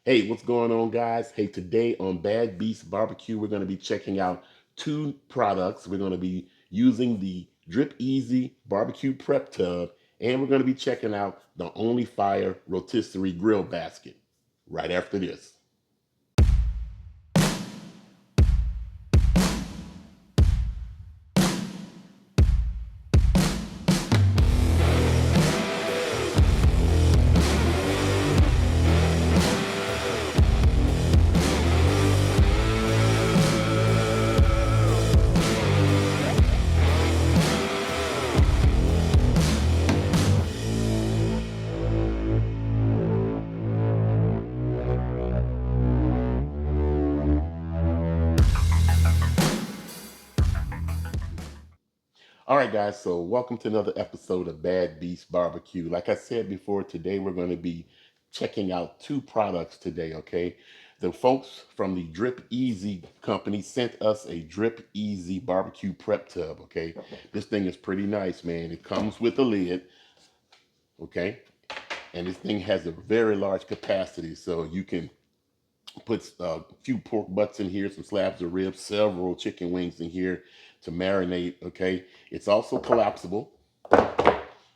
Hey, what's going on, guys? Hey, today on Bad Beast Barbecue, we're going to be checking out two products. We're going to be using the Drip Easy Barbecue Prep Tub, and we're going to be checking out the Onlyfire Rotisserie Grill Basket right after this. All right, guys, so welcome to another episode of Bad Beast Barbecue. Like I said before, today we're going to be checking out two products today, okay? The folks from the Drip Easy company sent us a Drip Easy barbecue prep tub, okay? This thing is pretty nice, man. It comes with a lid, okay? And this thing has a very large capacity, so you can put a few pork butts in here, some slabs of ribs, several chicken wings in here to marinate, okay? It's also collapsible,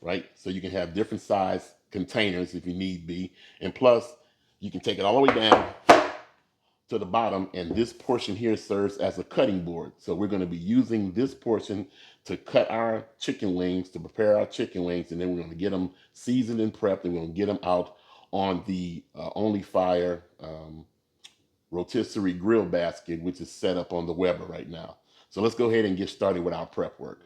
right? So you can have different size containers if you need be. And plus, you can take it all the way down to the bottom, and this portion here serves as a cutting board. So we're going to be using this portion to cut our chicken wings, to prepare our chicken wings, and then we're going to get them seasoned and prepped, and we're going to get them out on the Onlyfire Rotisserie Grill Basket, which is set up on the Weber right now. So let's go ahead and get started with our prep work.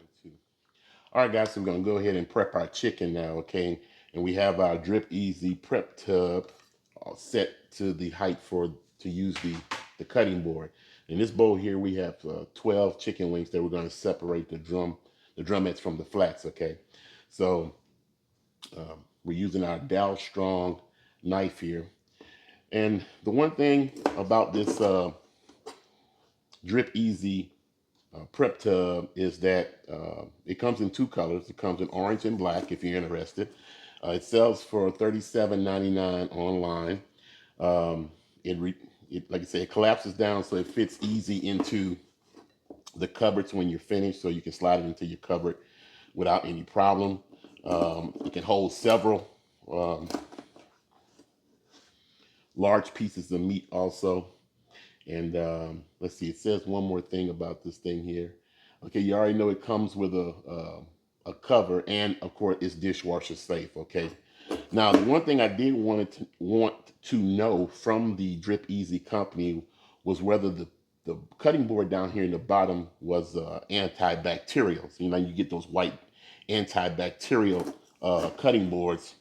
All right, guys, so we're going to go ahead and prep our chicken now, okay? And we have our Drip Easy prep tub set to the height to use the cutting board. In this bowl here, we have 12 chicken wings that we're going to separate the drumettes from the flats, okay? So we're using our Dow Strong knife here. And the one thing about this Drip Easy prep tub is that it comes in two colors. It comes in orange and black if you're interested. It sells for $37.99 online. Like I say, it collapses down so it fits easy into the cupboards when you're finished, so you can slide it into your cupboard without any problem. It can hold several large pieces of meat also. And let's see, it says one more thing about this thing here. Okay, you already know it comes with a cover, and of course it's dishwasher safe, okay? Now, the one thing I did want to know from the Drip Easy company was whether the cutting board down here in the bottom was antibacterial. So, you know, you get those white antibacterial cutting boards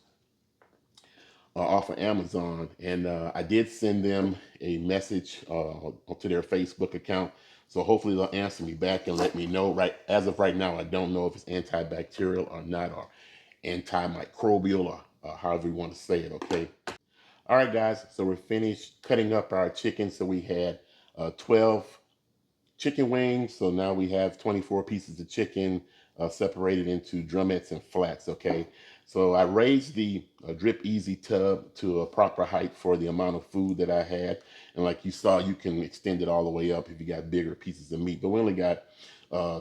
off of Amazon, and I did send them a message to their Facebook account. So hopefully they'll answer me back and let me know. Right as of right now, I don't know if it's antibacterial or not, or antimicrobial, or however you want to say it. Okay. All right, guys. So we're finished cutting up our chicken. So we had 12 chicken wings. So now we have 24 pieces of chicken separated into drumettes and flats, okay? So I raised the Drip Easy tub to a proper height for the amount of food that I had. And like you saw, you can extend it all the way up if you got bigger pieces of meat. But we only got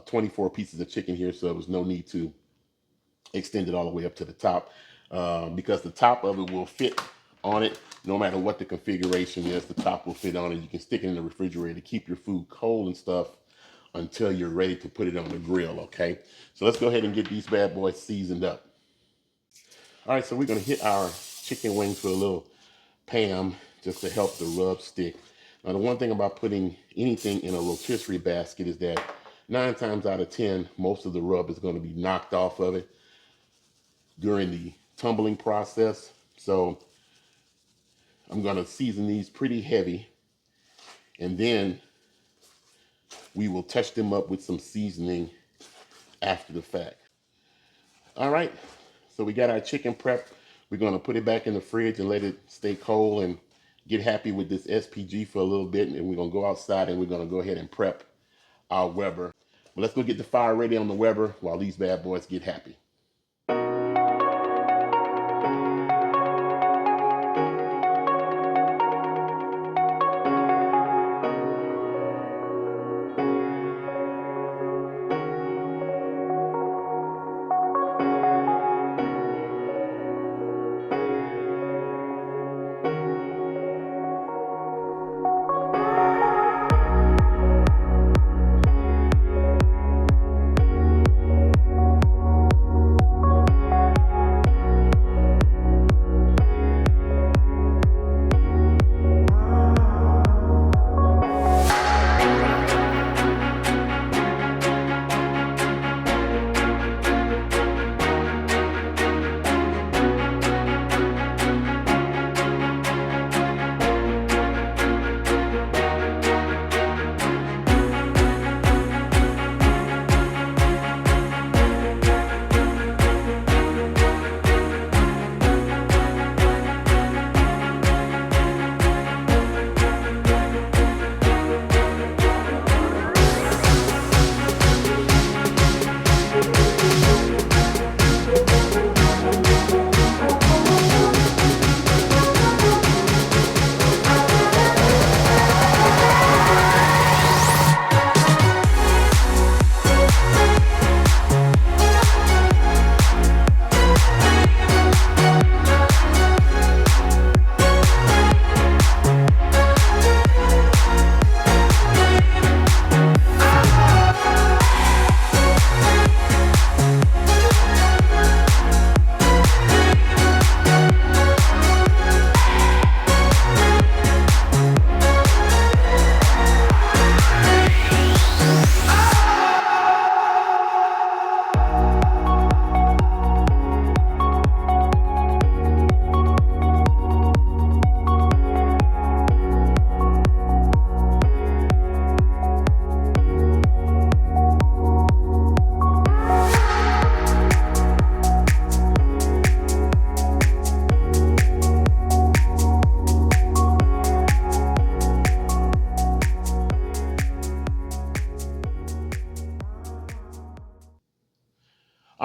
24 pieces of chicken here, so there was no need to extend it all the way up to the top because the top of it will fit on it no matter what the configuration is. The top will fit on it. You can stick it in the refrigerator to keep your food cold and stuff until you're ready to put it on the grill, okay? So let's go ahead and get these bad boys seasoned up. All right, so we're gonna hit our chicken wings with a little Pam just to help the rub stick. Now, the one thing about putting anything in a rotisserie basket is that 9 times out of 10, most of the rub is gonna be knocked off of it during the tumbling process. So I'm gonna season these pretty heavy, and then we will touch them up with some seasoning after the fact. All right, so we got our chicken prepped. We're gonna put it back in the fridge and let it stay cold and get happy with this SPG for a little bit, and we're gonna go outside and we're gonna go ahead and prep our Weber. But let's go get the fire ready on the Weber while these bad boys get happy.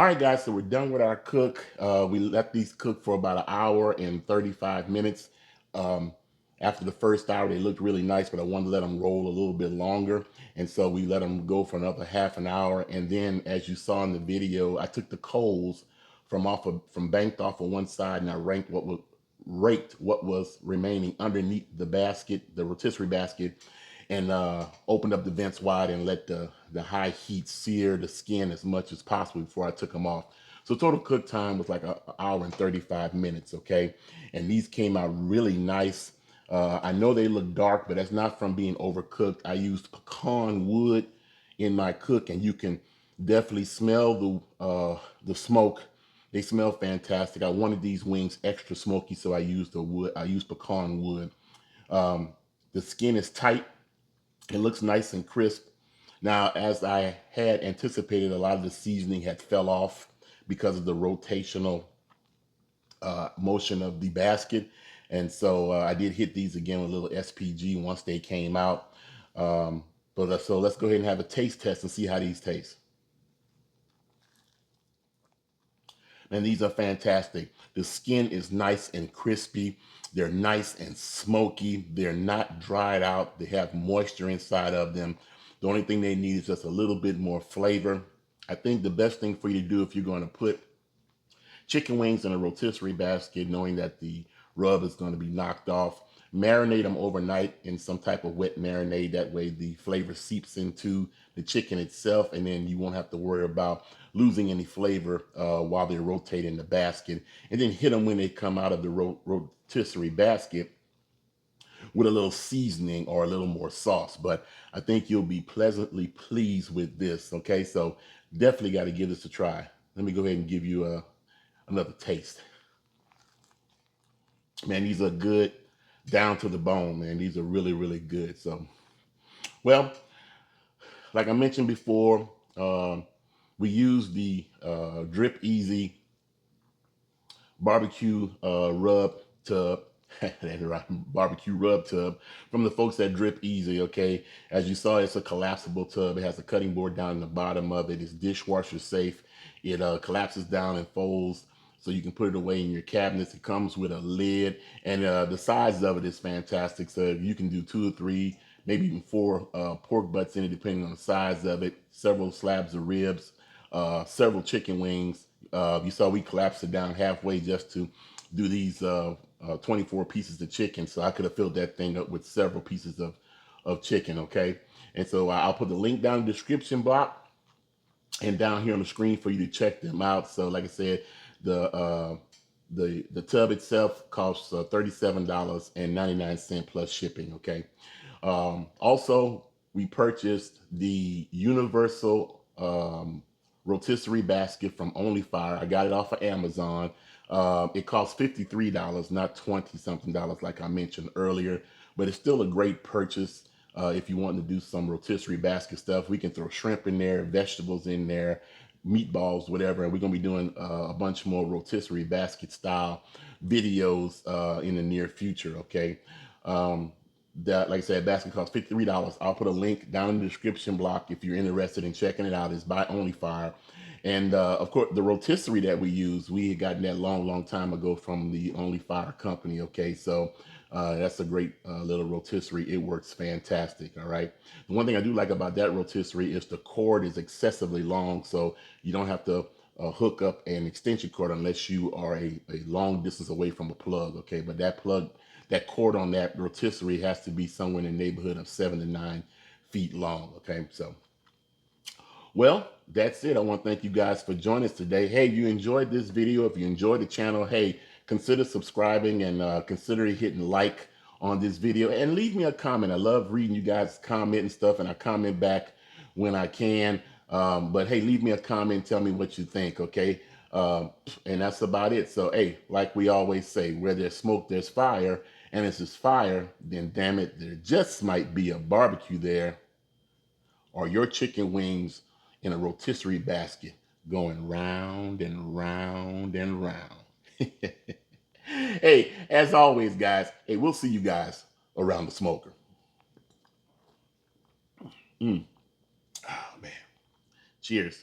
All right, guys, so we're done with our cook. We let these cook for about an hour and 35 minutes. Um, After the first hour, they looked really nice, but I wanted to let them roll a little bit longer. And so we let them go for another half an hour. And then, as you saw in the video, I took the coals from banked off of one side, and I raked what was remaining underneath the basket, the rotisserie basket, and opened up the vents wide and let the high heat sear the skin as much as possible before I took them off. So total cook time was like an hour and 35 minutes, okay? And these came out really nice. I know they look dark, but that's not from being overcooked. I used pecan wood in my cook, and you can definitely smell the smoke. They smell fantastic. I wanted these wings extra smoky, so I used the wood. I used pecan wood. Um, the skin is tight. It looks nice and crisp. Now, as I had anticipated, a lot of the seasoning had fell off because of the rotational motion of the basket. And so I did hit these again with a little SPG once they came out. So let's go ahead and have a taste test and see how these taste. And these are fantastic. The skin is nice and crispy. They're nice and smoky. They're not dried out. They have moisture inside of them. The only thing they need is just a little bit more flavor. I think the best thing for you to do if you're going to put chicken wings in a rotisserie basket, knowing that the rub is going to be knocked off, marinate them overnight in some type of wet marinade. That way the flavor seeps into the chicken itself, and then you won't have to worry about losing any flavor while they're rotating the basket. And then hit them when they come out of the rotisserie basket with a little seasoning or a little more sauce. But I think you'll be pleasantly pleased with this. Okay, so definitely got to give this a try. Let me go ahead and give you another taste. Man, these are good down to the bone, man. These are really, really good. So, well, like I mentioned before, we use the Drip Easy barbecue rub tub. That's right, barbecue rub tub from the folks at Drip Easy. Okay, as you saw, it's a collapsible tub. It has a cutting board down in the bottom of it. It's dishwasher safe. It collapses down and folds, so you can put it away in your cabinets. It comes with a lid, and the size of it is fantastic. So you can do 2 or 3, maybe even 4 pork butts in it, depending on the size of it. Several slabs of ribs, several chicken wings. You saw we collapsed it down halfway just to do these 24 pieces of chicken. So I could have filled that thing up with several pieces of chicken, okay? And so I'll put the link down in the description box and down here on the screen for you to check them out. So like I said, the tub itself costs $37.99 plus shipping, okay? Also, we purchased the universal rotisserie basket from Onlyfire. I got it off of Amazon. It costs $53, not 20 something dollars like I mentioned earlier, but it's still a great purchase. If you want to do some rotisserie basket stuff, we can throw shrimp in there, vegetables in there, meatballs, whatever. And we're going to be doing a bunch more rotisserie basket style videos in the near future, okay? That, like I said, basket costs $53. I'll put a link down in the description block if you're interested in checking it out. It's by Onlyfire. And of course, the rotisserie that we use, we had gotten that long time ago from the Onlyfire company. Okay, so that's a great little rotisserie. It works fantastic. All right. The one thing I do like about that rotisserie is the cord is excessively long, so you don't have to hook up an extension cord unless you are a long distance away from a plug. Okay, but that cord on that rotisserie has to be somewhere in the neighborhood of 7 to 9 feet long. Okay, so. Well, that's it. I want to thank you guys for joining us today. Hey, if you enjoyed this video, if you enjoyed the channel, hey, consider subscribing and consider hitting like on this video and leave me a comment. I love reading you guys' comment and stuff, and I comment back when I can. But hey, leave me a comment, tell me what you think, okay? And that's about it. So, hey, like we always say, where there's smoke, there's fire. And if there's fire, then damn it, there just might be a barbecue there, or your chicken wings in a rotisserie basket going round and round and round. Hey, as always, guys, hey, we'll see you guys around the smoker. Oh, man. Cheers.